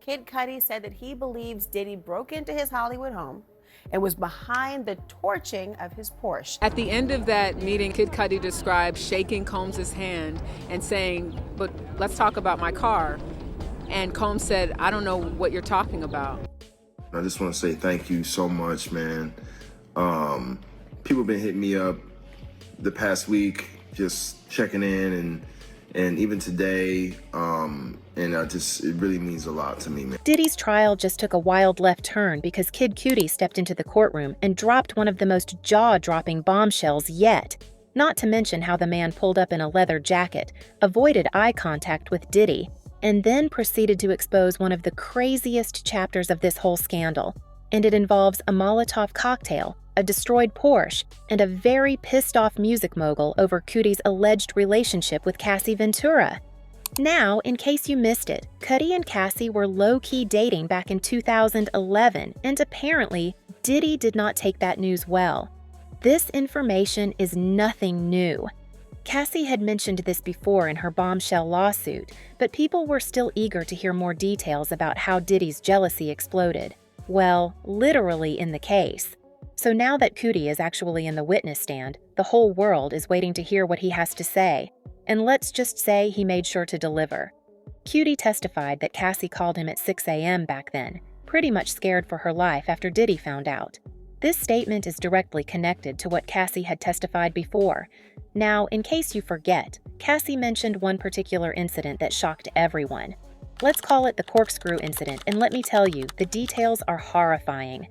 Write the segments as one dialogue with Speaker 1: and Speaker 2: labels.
Speaker 1: Kid Cudi said that he believes Diddy broke into his Hollywood home and was behind the torching of his Porsche.
Speaker 2: At the end of that meeting, Kid Cudi described shaking Combs' hand and saying, "But let's talk about my car." And Combs said, "I don't know what you're talking about."
Speaker 3: I just want to say thank you so much, man. People have been hitting me up the past week, just checking in, and even today, it really means a lot to me, man.
Speaker 4: Diddy's trial just took a wild left turn because Kid Cudi stepped into the courtroom and dropped one of the most jaw-dropping bombshells yet. Not to mention how the man pulled up in a leather jacket, avoided eye contact with Diddy, and then proceeded to expose one of the craziest chapters of this whole scandal. And it involves a Molotov cocktail, a destroyed Porsche, and a very pissed-off music mogul over Cudi's alleged relationship with Cassie Ventura. Now, in case you missed it, Cudi and Cassie were low-key dating back in 2011, and apparently, Diddy did not take that news well. This information is nothing new. Cassie had mentioned this before in her bombshell lawsuit, but people were still eager to hear more details about how Diddy's jealousy exploded. Well, literally in the case. So now that Cudi is actually in the witness stand, the whole world is waiting to hear what he has to say. And let's just say he made sure to deliver. Cudi testified that Cassie called him at 6 a.m. back then, pretty much scared for her life after Diddy found out. This statement is directly connected to what Cassie had testified before. Now, in case you forget, Cassie mentioned one particular incident that shocked everyone. Let's call it the corkscrew incident, and let me tell you, the details are horrifying.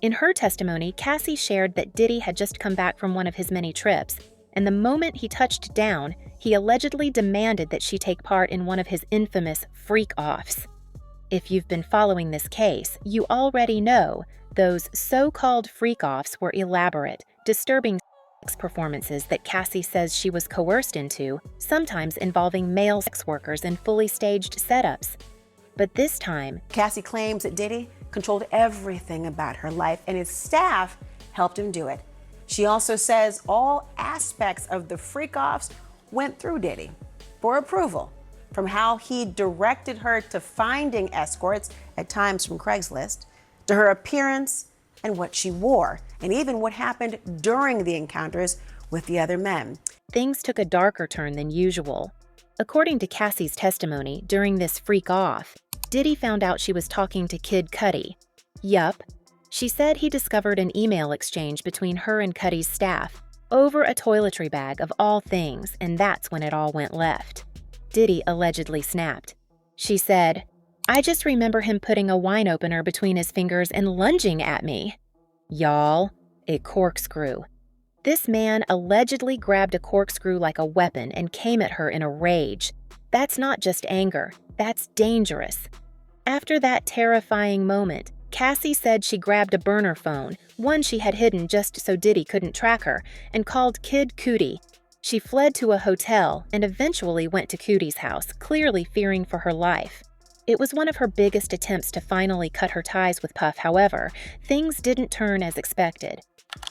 Speaker 4: In her testimony, Cassie shared that Diddy had just come back from one of his many trips, and the moment he touched down, he allegedly demanded that she take part in one of his infamous freak-offs. If you've been following this case, you already know those so-called freak-offs were elaborate, disturbing sex performances that Cassie says she was coerced into, sometimes involving male sex workers in fully staged setups. But this time,
Speaker 1: Cassie claims that Diddy controlled everything about her life and his staff helped him do it. She also says all aspects of the freak-offs went through Diddy for approval, from how he directed her to finding escorts, at times from Craigslist, to her appearance and what she wore, and even what happened during the encounters with the other men.
Speaker 4: things took a darker turn than usual. According to Cassie's testimony, during this freak-off, Diddy found out she was talking to Kid Cudi. Yup. She said he discovered an email exchange between her and Cudi's staff over a toiletry bag of all things, and that's when it all went left. Diddy allegedly snapped. She said, "I just remember him putting a wine opener between his fingers and lunging at me." Y'all, a corkscrew. This man allegedly grabbed a corkscrew like a weapon and came at her in a rage. That's not just anger, that's dangerous. After that terrifying moment, Cassie said she grabbed a burner phone, one she had hidden just so Diddy couldn't track her, and called Kid Cudi. She fled to a hotel and eventually went to Cudi's house, clearly fearing for her life. It was one of her biggest attempts to finally cut her ties with Puff. However, things didn't turn as expected.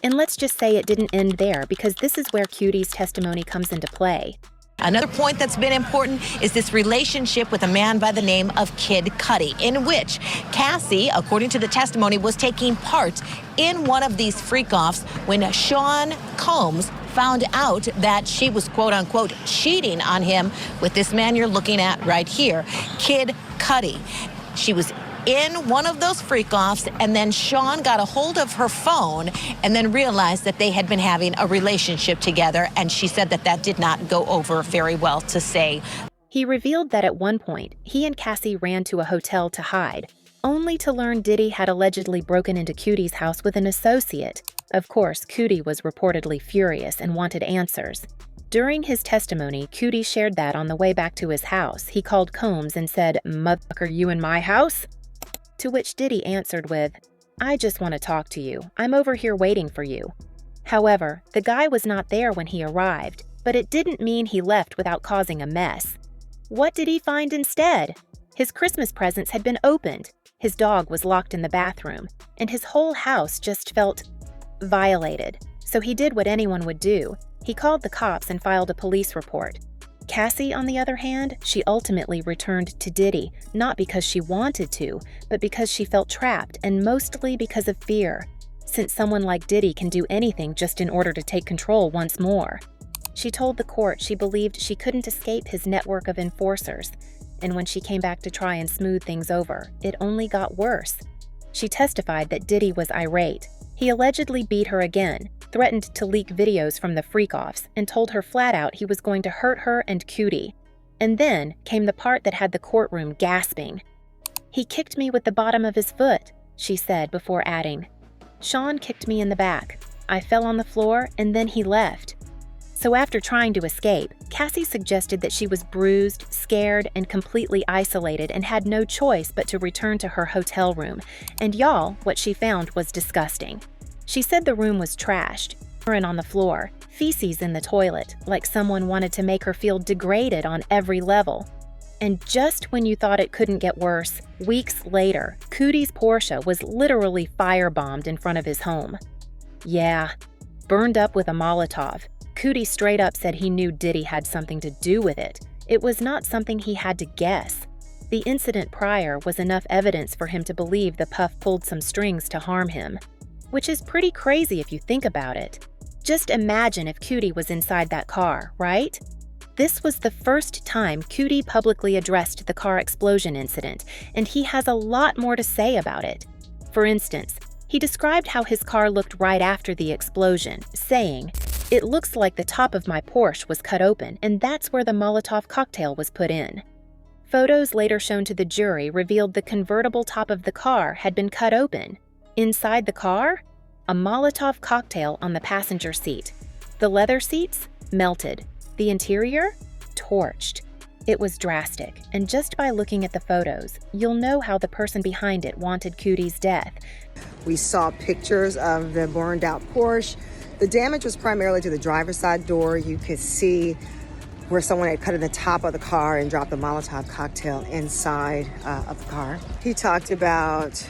Speaker 4: And let's just say it didn't end there, because this is where Cudi's testimony comes into play.
Speaker 5: Another point that's been important is this relationship with a man by the name of Kid Cudi, in which Cassie, according to the testimony, was taking part in one of these freak-offs when Sean Combs found out that she was, quote-unquote, cheating on him with this man you're looking at right here, Kid Cudi. She was in one of those freak-offs, and then Sean got a hold of her phone and then realized that they had been having a relationship together, and she said that that did not go over very well to say.
Speaker 4: He revealed that at one point, he and Cassie ran to a hotel to hide, only to learn Diddy had allegedly broken into Cudi's house with an associate. Of course, Cudi was reportedly furious and wanted answers. During his testimony, Cudi shared that on the way back to his house, he called Combs and said, "Motherfucker, you in my house?" To which Diddy answered with, "I just want to talk to you. I'm over here waiting for you." However, the guy was not there when he arrived, but it didn't mean he left without causing a mess. What did he find instead? His Christmas presents had been opened, his dog was locked in the bathroom, and his whole house just felt violated. So he did what anyone would do. He called the cops and filed a police report. Cassie, on the other hand, she ultimately returned to Diddy, not because she wanted to, but because she felt trapped, and mostly because of fear, since someone like Diddy can do anything just in order to take control once more. She told the court she believed she couldn't escape his network of enforcers, and when she came back to try and smooth things over, it only got worse. She testified that Diddy was irate. He allegedly beat her again, threatened to leak videos from the freak-offs, and told her flat out he was going to hurt her and Cudi. And then came the part that had the courtroom gasping. "He kicked me with the bottom of his foot," she said before adding, "Sean kicked me in the back. I fell on the floor and then he left." So after trying to escape, Cassie suggested that she was bruised, scared, and completely isolated and had no choice but to return to her hotel room. And y'all, what she found was disgusting. She said the room was trashed, urine on the floor, feces in the toilet, like someone wanted to make her feel degraded on every level. And just when you thought it couldn't get worse, weeks later, Cudi's Porsche was literally firebombed in front of his home. Yeah, burned up with a Molotov. Cudi straight up said he knew Diddy had something to do with it. It was not something he had to guess. The incident prior was enough evidence for him to believe the puff pulled some strings to harm him. Which is pretty crazy if you think about it. Just imagine if Cudi was inside that car, right? This was the first time Cudi publicly addressed the car explosion incident, and he has a lot more to say about it. For instance, he described how his car looked right after the explosion, saying, "It looks like the top of my Porsche was cut open, and that's where the Molotov cocktail was put in." Photos later shown to the jury revealed the convertible top of the car had been cut open. Inside the car, a Molotov cocktail on the passenger seat. The leather seats, melted. The interior, torched. It was drastic, and just by looking at the photos, you'll know how the person behind it wanted Cudi's death.
Speaker 6: We saw pictures of the burned out Porsche. The damage was primarily to the driver's side door. You could see where someone had cut in the top of the car and dropped the Molotov cocktail inside of the car. He talked about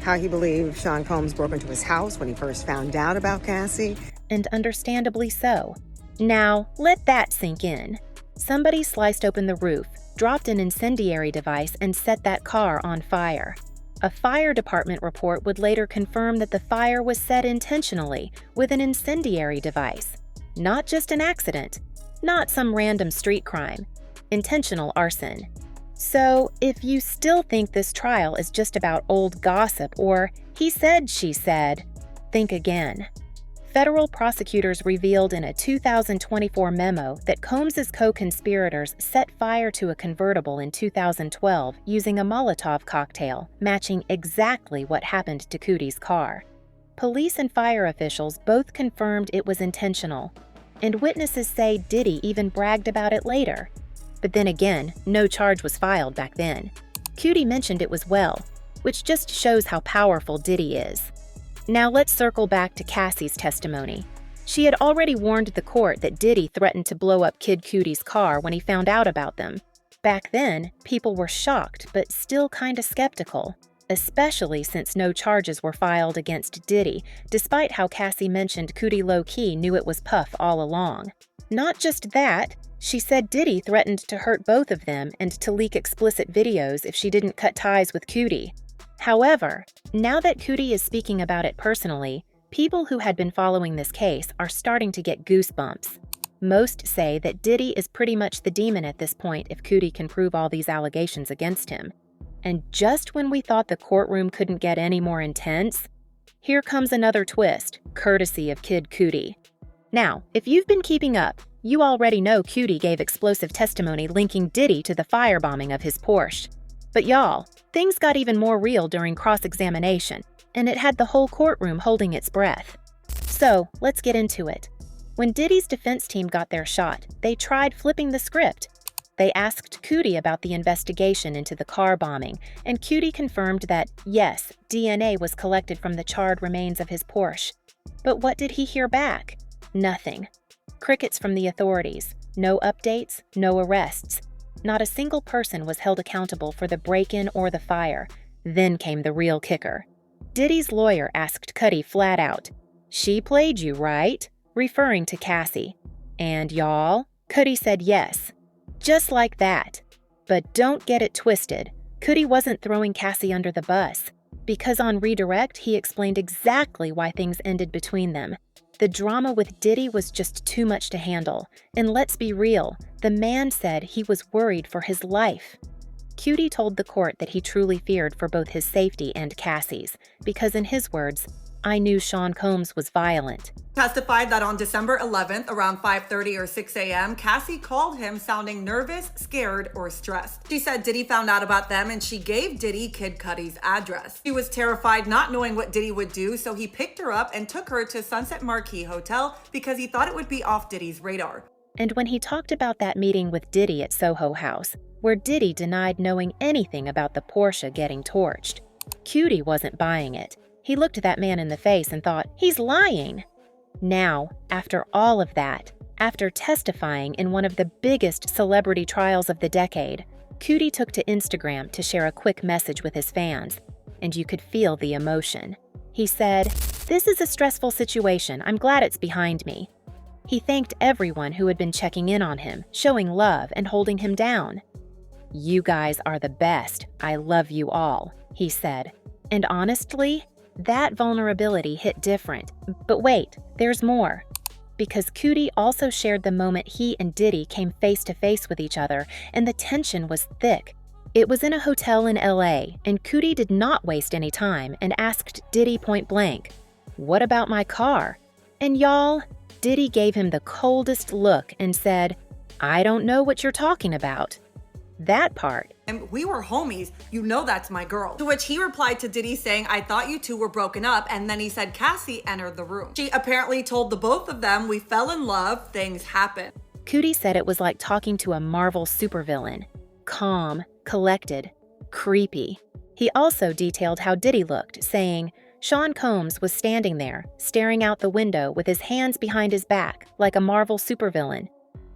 Speaker 6: how he believed Sean Combs broke into his house when he first found out about Cassie.
Speaker 4: And understandably so. Now, let that sink in. Somebody sliced open the roof, dropped an incendiary device, and set that car on fire. A fire department report would later confirm that the fire was set intentionally with an incendiary device. Not just an accident, not some random street crime. Intentional arson. So, if you still think this trial is just about old gossip or he said, she said, think again. Federal prosecutors revealed in a 2024 memo that Combs's co-conspirators set fire to a convertible in 2012 using a Molotov cocktail, matching exactly what happened to Cudi's car. Police and fire officials both confirmed it was intentional, and witnesses say Diddy even bragged about it later. But then again, no charge was filed back then. Cudi mentioned it was well, which just shows how powerful Diddy is. Now let's circle back to Cassie's testimony. She had already warned the court that Diddy threatened to blow up Kid Cudi's car when he found out about them. Back then, people were shocked but still kinda skeptical, especially since no charges were filed against Diddy, despite how Cassie mentioned Cudi low-key knew it was Puff all along. Not just that, she said Diddy threatened to hurt both of them and to leak explicit videos if she didn't cut ties with Cudi. However, now that Cudi is speaking about it personally, people who had been following this case are starting to get goosebumps. Most say that Diddy is pretty much the demon at this point if Cudi can prove all these allegations against him. And just when we thought the courtroom couldn't get any more intense, here comes another twist, courtesy of Kid Cudi. Now, if you've been keeping up, you already know Cudi gave explosive testimony linking Diddy to the firebombing of his Porsche. But y'all, things got even more real during cross-examination, and it had the whole courtroom holding its breath. So, let's get into it. When Diddy's defense team got their shot, they tried flipping the script. They asked Cudi about the investigation into the car bombing, and Cudi confirmed that, yes, DNA was collected from the charred remains of his Porsche. But what did he hear back? Nothing. Crickets from the authorities. No updates, no arrests. Not a single person was held accountable for the break-in or the fire. Then came the real kicker. Diddy's lawyer asked Cudi flat out, "She played you, right?" referring to Cassie. And y'all, Cudi said yes. Just like that. But don't get it twisted. Cudi wasn't throwing Cassie under the bus, because on redirect, he explained exactly why things ended between them. The drama with Diddy was just too much to handle, and let's be real, the man said he was worried for his life. Cudi told the court that he truly feared for both his safety and Cassie's, because in his words, "I knew Sean Combs was violent."
Speaker 7: Testified that on December 11th, around 5:30 or 6 a.m., Cassie called him sounding nervous, scared, or stressed. She said Diddy found out about them and she gave Diddy Kid Cudi's address. She was terrified, not knowing what Diddy would do, so he picked her up and took her to Sunset Marquis Hotel because he thought it would be off Diddy's radar.
Speaker 4: And when he talked about that meeting with Diddy at Soho House, where Diddy denied knowing anything about the Porsche getting torched, Cudi wasn't buying it. He looked that man in the face and thought, he's lying. Now, after all of that, after testifying in one of the biggest celebrity trials of the decade, Cudi took to Instagram to share a quick message with his fans, and you could feel the emotion. He said, "This is a stressful situation. I'm glad it's behind me." He thanked everyone who had been checking in on him, showing love and holding him down. "You guys are the best. I love you all," he said. And honestly, that vulnerability hit different. But wait, there's more. Because Cudi also shared the moment he and Diddy came face to face with each other, and the tension was thick. It was in a hotel in LA, and Cudi did not waste any time and asked Diddy point blank, "What about my car?" And y'all, Diddy gave him the coldest look and said, "I don't know what you're talking about." That part.
Speaker 7: "And we were homies, you know that's my girl." To which he replied to Diddy saying, "I thought you two were broken up," and then he said Cassie entered the room. She apparently told the both of them, "We fell in love, things happen."
Speaker 4: Cudi said it was like talking to a Marvel supervillain. Calm, collected, creepy. He also detailed how Diddy looked, saying, Sean Combs was standing there, staring out the window with his hands behind his back, like a Marvel supervillain.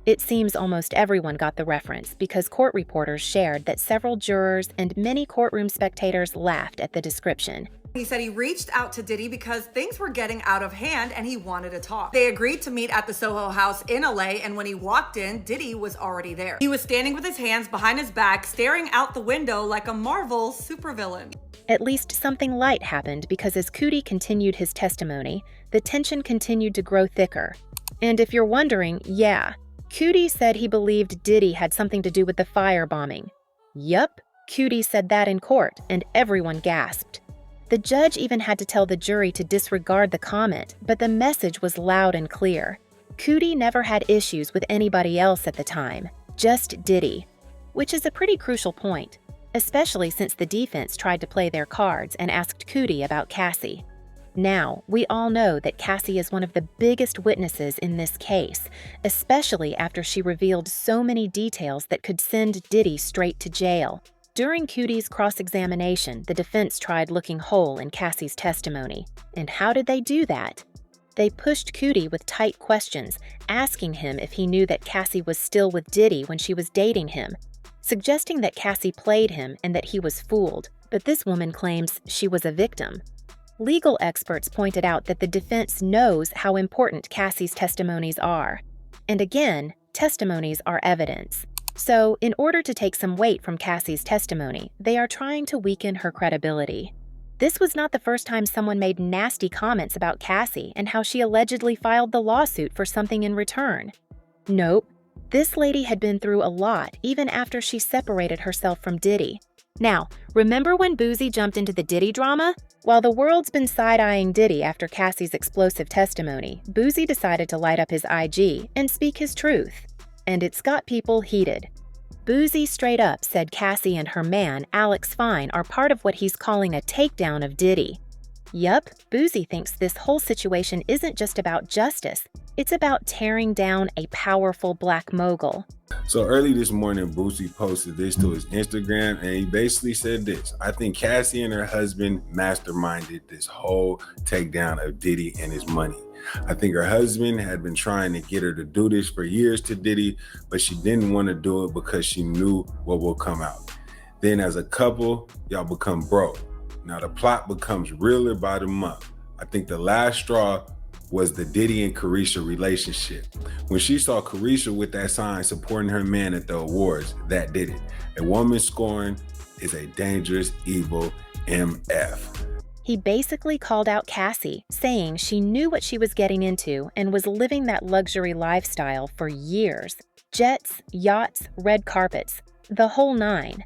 Speaker 4: It seems almost everyone got the reference because court reporters shared that several jurors and many courtroom spectators laughed at the description.
Speaker 7: He said he reached out to Diddy because things were getting out of hand and he wanted to talk. They agreed to meet at the Soho House in LA, and when he walked in, Diddy was already there. He was standing with his hands behind his back, staring out the window like a Marvel supervillain.
Speaker 4: At least something light happened because as Cudi continued his testimony, the tension continued to grow thicker. And if you're wondering, yeah, Cudi said he believed Diddy had something to do with the firebombing. Yup, Cudi said that in court, and everyone gasped. The judge even had to tell the jury to disregard the comment, but the message was loud and clear. Cudi never had issues with anybody else at the time, just Diddy, which is a pretty crucial point, especially since the defense tried to play their cards and asked Cudi about Cassie. Now, we all know that Cassie is one of the biggest witnesses in this case, especially after she revealed so many details that could send Diddy straight to jail. During Cudi's cross-examination, the defense tried looking whole in Cassie's testimony. And how did they do that? They pushed Cudi with tight questions, asking him if he knew that Cassie was still with Diddy when she was dating him, suggesting that Cassie played him and that he was fooled, but this woman claims she was a victim. Legal experts pointed out that the defense knows how important Cassie's testimonies are. And again, testimonies are evidence. So, in order to take some weight from Cassie's testimony, they are trying to weaken her credibility. This was not the first time someone made nasty comments about Cassie and how she allegedly filed the lawsuit for something in return. Nope, this lady had been through a lot even after she separated herself from Diddy. Now, remember when Boosie jumped into the Diddy drama? While the world's been side-eyeing Diddy after Cassie's explosive testimony, Boosie decided to light up his IG and speak his truth. And it's got people heated. Boosie straight up said Cassie and her man, Alex Fine, are part of what he's calling a takedown of Diddy. Yup, Boosie thinks this whole situation isn't just about justice. It's about tearing down a powerful black mogul.
Speaker 8: So early this morning, Boosie posted this to his Instagram, and he basically said this: I think Cassie and her husband masterminded this whole takedown of Diddy and his money. I think her husband had been trying to get her to do this for years to Diddy, but she didn't want to do it because she knew what will come out. Then as a couple, y'all become broke. Now the plot becomes realer by the month. I think the last straw was the Diddy and Carisha relationship. When she saw Carisha with that sign supporting her man at the awards, that did it. A woman scorned is a dangerous, evil MF.
Speaker 4: He basically called out Cassie, saying she knew what she was getting into and was living that luxury lifestyle for years. Jets, yachts, red carpets, the whole nine.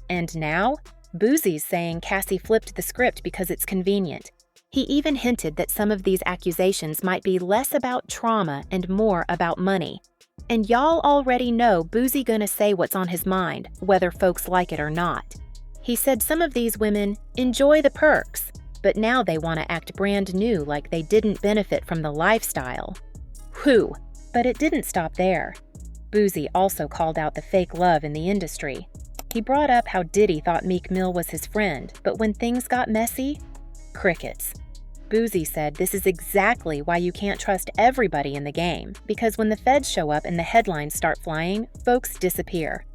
Speaker 4: And now, Boosie's saying Cassie flipped the script because it's convenient. He even hinted that some of these accusations might be less about trauma and more about money. And y'all already know Boosie gonna say what's on his mind, whether folks like it or not. He said some of these women enjoy the perks, but now they want to act brand new like they didn't benefit from the lifestyle. Whew, but it didn't stop there. Boosie also called out the fake love in the industry. He brought up how Diddy thought Meek Mill was his friend, but when things got messy, crickets. Boosie said this is exactly why you can't trust everybody in the game, because when the feds show up and the headlines start flying, folks disappear.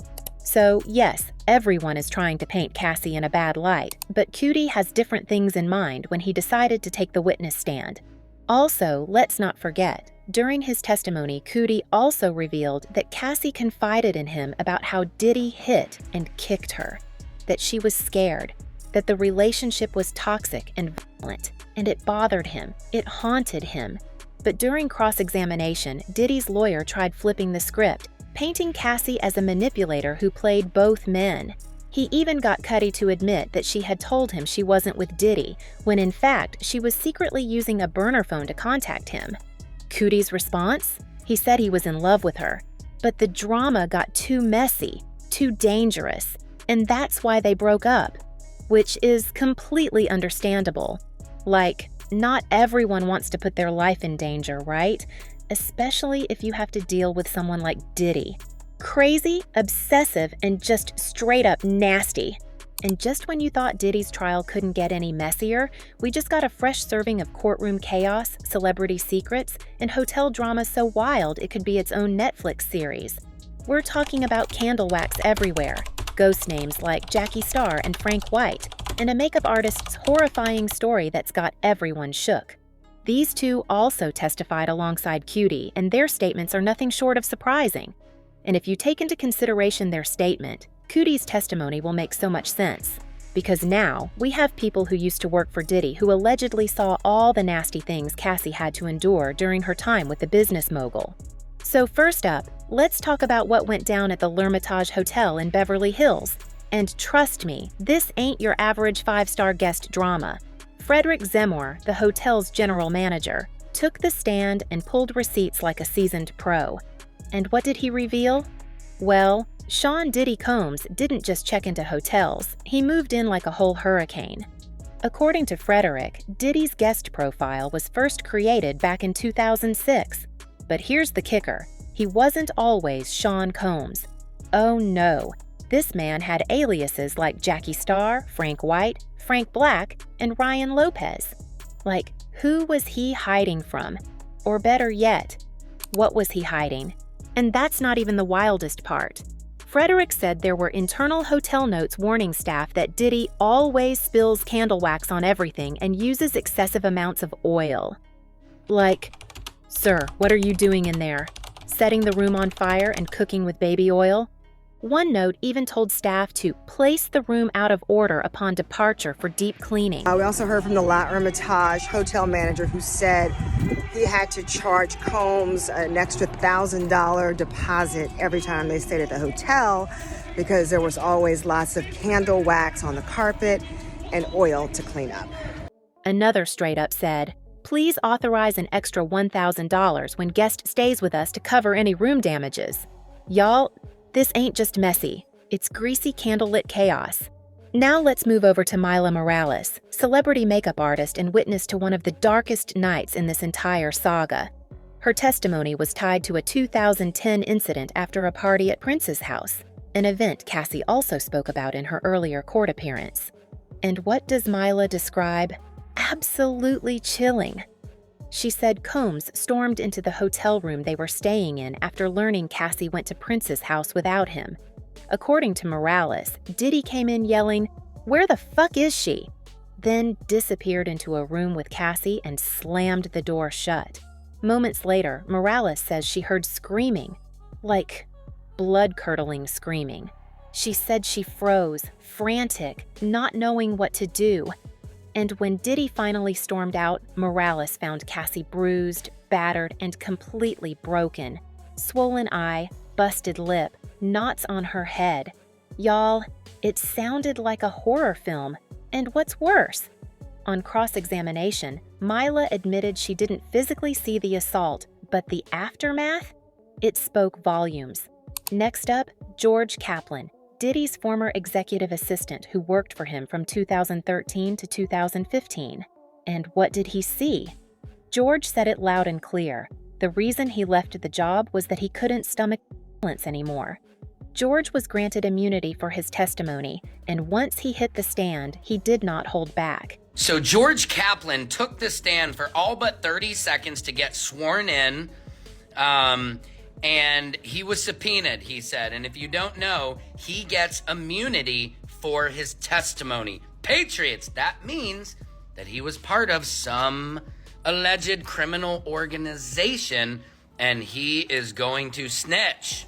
Speaker 4: So yes, everyone is trying to paint Cassie in a bad light, but Cudi has different things in mind when he decided to take the witness stand. Also, let's not forget, during his testimony, Cudi also revealed that Cassie confided in him about how Diddy hit and kicked her, that she was scared, that the relationship was toxic and violent, and it bothered him, it haunted him. But during cross-examination, Diddy's lawyer tried flipping the script, painting Cassie as a manipulator who played both men. He even got Cudi to admit that she had told him she wasn't with Diddy, when in fact she was secretly using a burner phone to contact him. Cudi's response? He said he was in love with her. But the drama got too messy, too dangerous, and that's why they broke up, which is completely understandable. Like, not everyone wants to put their life in danger, right? Especially if you have to deal with someone like Diddy. Crazy, obsessive, and just straight up nasty. And just when you thought Diddy's trial couldn't get any messier, we just got a fresh serving of courtroom chaos, celebrity secrets, and hotel drama so wild it could be its own Netflix series. We're talking about candle wax everywhere, ghost names like Jackie Starr and Frank White, and a makeup artist's horrifying story that's got everyone shook. These two also testified alongside Cudi, and their statements are nothing short of surprising. And if you take into consideration their statement, Cudi's testimony will make so much sense. Because now, we have people who used to work for Diddy who allegedly saw all the nasty things Cassie had to endure during her time with the business mogul. So first up, let's talk about what went down at the L'Hermitage Hotel in Beverly Hills. And trust me, this ain't your average 5-star guest drama. Frederick Zemmour, the hotel's general manager, took the stand and pulled receipts like a seasoned pro. And what did he reveal? Well, Sean Diddy Combs didn't just check into hotels, he moved in like a whole hurricane. According to Frederick, Diddy's guest profile was first created back in 2006. But here's the kicker, he wasn't always Sean Combs. Oh no, this man had aliases like Jackie Starr, Frank White, Frank Black, and Ryan Lopez. Like, who was he hiding from? Or better yet, what was he hiding? And that's not even the wildest part. Frederick said there were internal hotel notes warning staff that Diddy always spills candle wax on everything and uses excessive amounts of oil. Like, sir, what are you doing in there? Setting the room on fire and cooking with baby oil? One note even told staff to place the room out of order upon departure for deep cleaning.
Speaker 6: We also heard from the L'Hermitage hotel manager who said he had to charge Combs an extra $1,000 deposit every time they stayed at the hotel because there was always lots of candle wax on the carpet and oil to clean up.
Speaker 4: Another straight up said, please authorize an extra $1,000 when guest stays with us to cover any room damages. Y'all, this ain't just messy, it's greasy candlelit chaos. Now let's move over to Mila Morales, celebrity makeup artist and witness to one of the darkest nights in this entire saga. Her testimony was tied to a 2010 incident after a party at Prince's house, an event Cassie also spoke about in her earlier court appearance. And what does Mila describe? Absolutely chilling. She said Combs stormed into the hotel room they were staying in after learning Cassie went to Prince's house without him. According to Morales, Diddy came in yelling, "Where the fuck is she?" then disappeared into a room with Cassie and slammed the door shut. Moments later, Morales says she heard screaming, like blood-curdling screaming. She said she froze, frantic, not knowing what to do. And when Diddy finally stormed out, Morales found Cassie bruised, battered, and completely broken. Swollen eye, busted lip, knots on her head. Y'all, it sounded like a horror film. And what's worse? On cross-examination, Mila admitted she didn't physically see the assault, but the aftermath? It spoke volumes. Next up, George Kaplan, Diddy's former executive assistant who worked for him from 2013 to 2015. And what did he see? George said it loud and clear. The reason he left the job was that he couldn't stomach violence anymore. George was granted immunity for his testimony, and once he hit the stand, he did not hold back.
Speaker 9: So George Kaplan took the stand for all but 30 seconds to get sworn in, and he was subpoenaed, he said. And if you don't know, he gets immunity for his testimony. Patriots, that means that he was part of some alleged criminal organization, and he is going to snitch.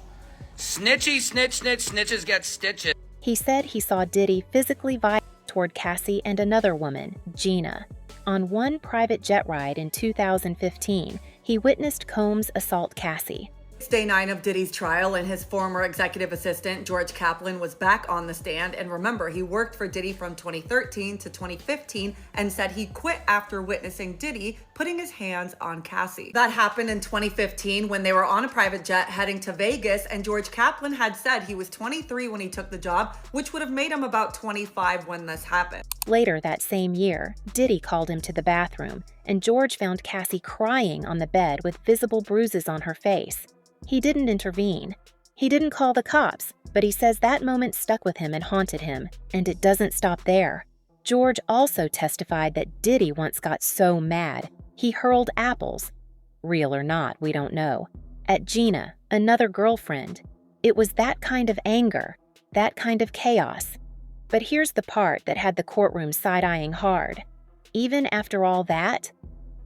Speaker 9: Snitchy, snitch, snitch, snitches get stitches.
Speaker 4: He said he saw Diddy physically violent toward Cassie and another woman, Gina. On one private jet ride in 2015, he witnessed Combs assault Cassie.
Speaker 7: It's day 9 of Diddy's trial, and his former executive assistant, George Kaplan, was back on the stand. And remember, he worked for Diddy from 2013 to 2015 and said he quit after witnessing Diddy putting his hands on Cassie. That happened in 2015 when they were on a private jet heading to Vegas, and George Kaplan had said he was 23 when he took the job, which would have made him about 25 when this happened.
Speaker 4: Later that same year, Diddy called him to the bathroom, and George found Cassie crying on the bed with visible bruises on her face. He didn't intervene. He didn't call the cops, but he says that moment stuck with him and haunted him, and it doesn't stop there. George also testified that Diddy once got so mad, he hurled apples, real or not, we don't know, at Gina, another girlfriend. It was that kind of anger, that kind of chaos. But here's the part that had the courtroom side-eyeing hard. Even after all that,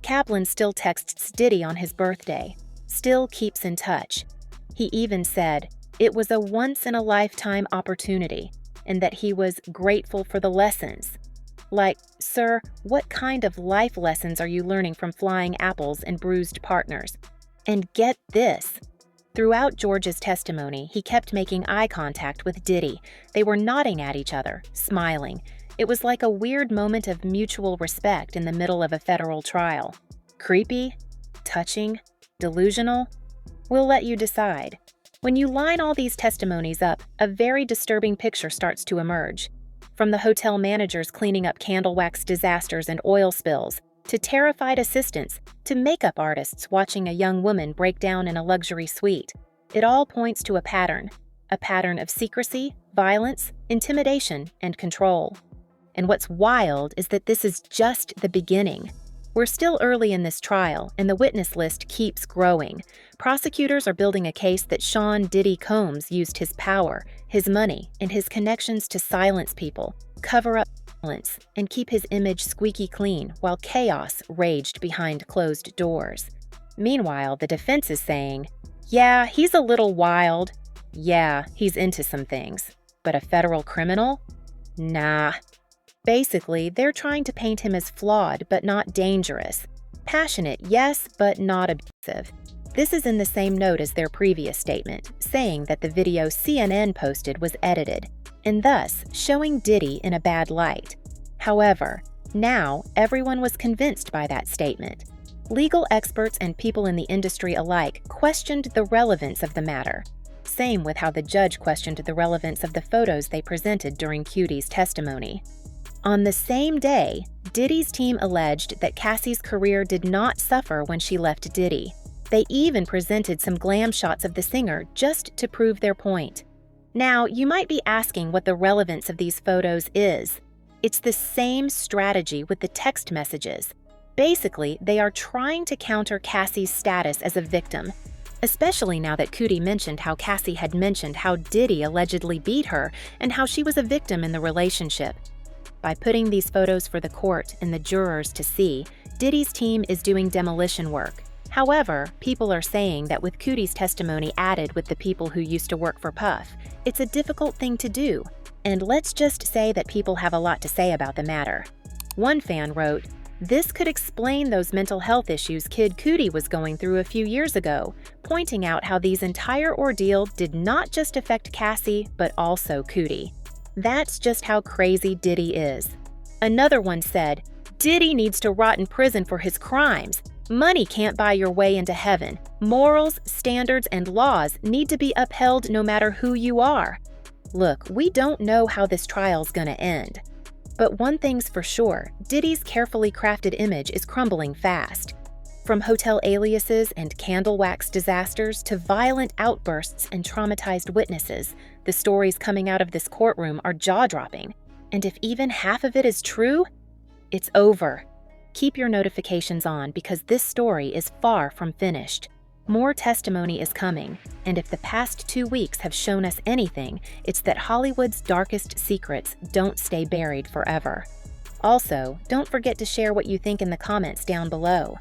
Speaker 4: Kaplan still texts Diddy on his birthday, still keeps in touch. He even said it was a once-in-a-lifetime opportunity and that he was grateful for the lessons. Like, sir, what kind of life lessons are you learning from flying apples and bruised partners? And get this. Throughout George's testimony, he kept making eye contact with Diddy. They were nodding at each other, smiling. It was like a weird moment of mutual respect in the middle of a federal trial. Creepy? Touching? Delusional? We'll let you decide. When you line all these testimonies up, a very disturbing picture starts to emerge. From the hotel managers cleaning up candle wax disasters and oil spills, to terrified assistants, to makeup artists watching a young woman break down in a luxury suite. It all points to a pattern of secrecy, violence, intimidation, and control. And what's wild is that this is just the beginning. We're still early in this trial, and the witness list keeps growing. Prosecutors are building a case that Sean Diddy Combs used his power, his money, and his connections to silence people, cover up violence, and keep his image squeaky clean while chaos raged behind closed doors. Meanwhile, the defense is saying, yeah, he's a little wild. Yeah, he's into some things. But a federal criminal? Nah. Basically, they're trying to paint him as flawed but not dangerous. Passionate, yes, but not abusive. This is in the same note as their previous statement, saying that the video CNN posted was edited, and thus showing Diddy in a bad light. However, now everyone was convinced by that statement. Legal experts and people in the industry alike questioned the relevance of the matter. Same with how the judge questioned the relevance of the photos they presented during Cudi's testimony. On the same day, Diddy's team alleged that Cassie's career did not suffer when she left Diddy. They even presented some glam shots of the singer just to prove their point. Now, you might be asking what the relevance of these photos is. It's the same strategy with the text messages. Basically, they are trying to counter Cassie's status as a victim, especially now that Cudi mentioned how Cassie had mentioned how Diddy allegedly beat her and how she was a victim in the relationship. by putting these photos for the court and the jurors to see, Diddy's team is doing demolition work. However, people are saying that with Cudi's testimony added with the people who used to work for Puff, it's a difficult thing to do. And let's just say that people have a lot to say about the matter. One fan wrote, "This could explain those mental health issues Kid Cudi was going through a few years ago," pointing out how these entire ordeal did not just affect Cassie, but also Cudi. That's just how crazy Diddy is. Another one said, "Diddy needs to rot in prison for his crimes. Money can't buy your way into heaven. Morals, standards, and laws need to be upheld no matter who you are." Look, we don't know how this trial's gonna end. But one thing's for sure, Diddy's carefully crafted image is crumbling fast. From hotel aliases and candle wax disasters to violent outbursts and traumatized witnesses, the stories coming out of this courtroom are jaw-dropping. And if even half of it is true, it's over. Keep your notifications on because this story is far from finished. More testimony is coming, and if the past 2 weeks have shown us anything, it's that Hollywood's darkest secrets don't stay buried forever. Also, don't forget to share what you think in the comments down below.